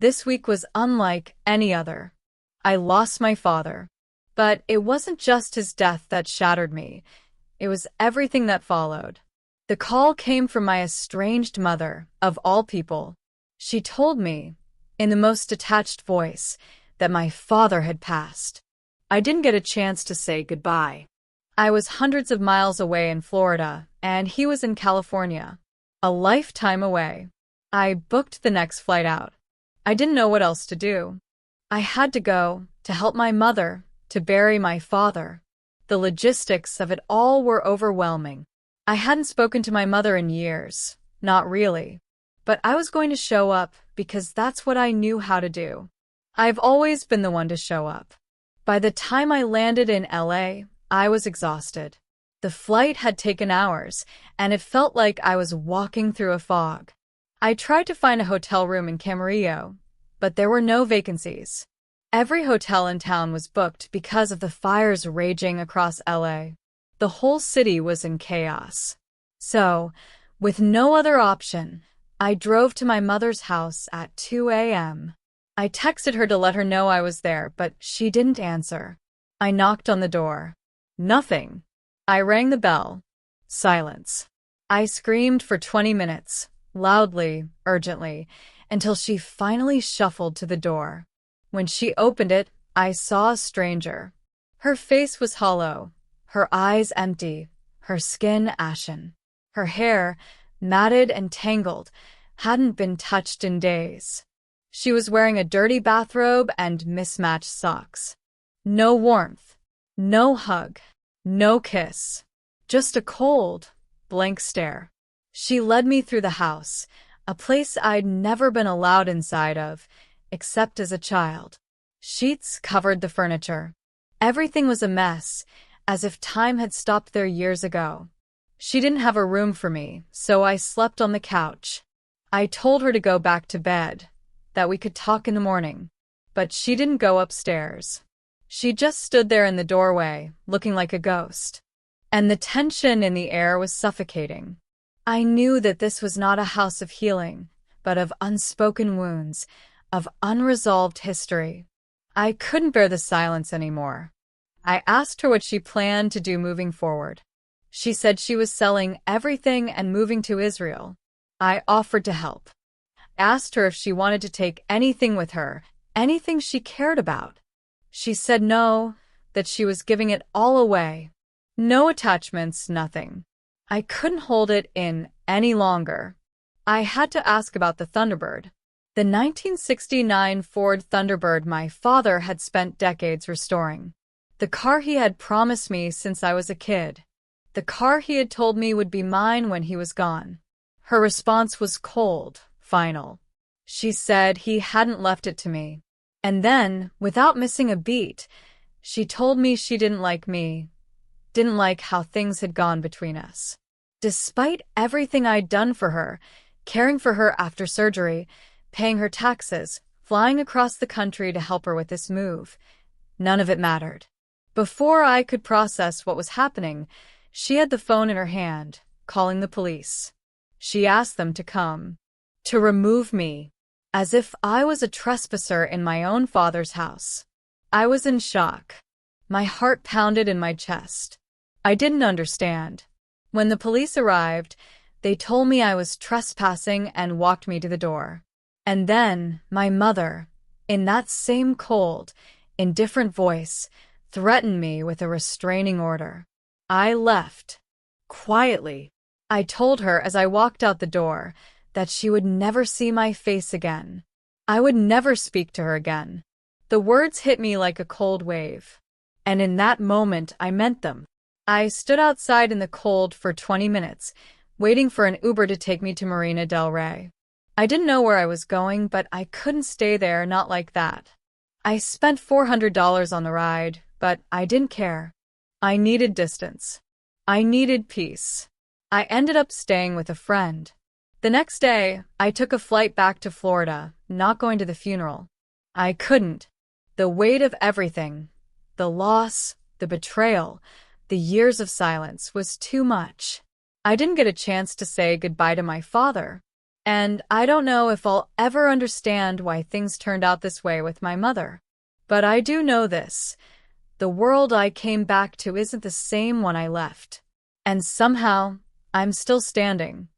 This week was unlike any other. I lost my father. But it wasn't just his death that shattered me. It was everything that followed. The call came from my estranged mother, of all people. She told me, in the most detached voice, that my father had passed. I didn't get a chance to say goodbye. I was hundreds of miles away in Florida, and he was in California. A lifetime away. I booked the next flight out. I didn't know what else to do. I had to go, to help my mother, to bury my father. The logistics of it all were overwhelming. I hadn't spoken to my mother in years, not really. But I was going to show up because that's what I knew how to do. I've always been the one to show up. By the time I landed in LA, I was exhausted. The flight had taken hours, and it felt like I was walking through a fog. I tried to find a hotel room in Camarillo, but there were no vacancies. Every hotel in town was booked because of the fires raging across LA. The whole city was in chaos. So, with no other option, I drove to my mother's house at 2 a.m. I texted her to let her know I was there, but she didn't answer. I knocked on the door. Nothing. I rang the bell. Silence. I screamed for 20 minutes, loudly, urgently, until she finally shuffled to the door. When she opened it, I saw a stranger. Her face was hollow, her eyes empty, her skin ashen. Her hair, matted and tangled, hadn't been touched in days. She was wearing a dirty bathrobe and mismatched socks. No warmth, no hug, no kiss. Just a cold, blank stare. She led me through the house, a place I'd never been allowed inside of, except as a child. Sheets covered the furniture. Everything was a mess, as if time had stopped there years ago. She didn't have a room for me, so I slept on the couch. I told her to go back to bed, that we could talk in the morning. But she didn't go upstairs. She just stood there in the doorway, looking like a ghost. And the tension in the air was suffocating. I knew that this was not a house of healing, but of unspoken wounds, of unresolved history. I couldn't bear the silence anymore. I asked her what she planned to do moving forward. She said she was selling everything and moving to Israel. I offered to help. I asked her if she wanted to take anything with her, anything she cared about. She said no, that she was giving it all away. No attachments, nothing. I couldn't hold it in any longer. I had to ask about the Thunderbird. The 1969 Ford Thunderbird my father had spent decades restoring. The car he had promised me since I was a kid. The car he had told me would be mine when he was gone. Her response was cold, final. She said he hadn't left it to me. And then, without missing a beat, she told me she didn't like me, didn't like how things had gone between us. Despite everything I'd done for her, caring for her after surgery, paying her taxes, flying across the country to help her with this move, none of it mattered. Before I could process what was happening, she had the phone in her hand, calling the police. She asked them to come, to remove me, as if I was a trespasser in my own father's house. I was in shock. My heart pounded in my chest. I didn't understand. When the police arrived, they told me I was trespassing and walked me to the door. And then my mother, in that same cold, indifferent voice, threatened me with a restraining order. I left. Quietly. I told her as I walked out the door that she would never see my face again. I would never speak to her again. The words hit me like a cold wave. And in that moment, I meant them. I stood outside in the cold for 20 minutes, waiting for an Uber to take me to Marina del Rey. I didn't know where I was going, but I couldn't stay there, not like that. I spent $400 on the ride, but I didn't care. I needed distance. I needed peace. I ended up staying with a friend. The next day, I took a flight back to Florida, not going to the funeral. I couldn't. The weight of everything, the loss, the betrayal, the years of silence was too much. I didn't get a chance to say goodbye to my father. And I don't know if I'll ever understand why things turned out this way with my mother. But I do know this. The world I came back to isn't the same one I left. And somehow, I'm still standing.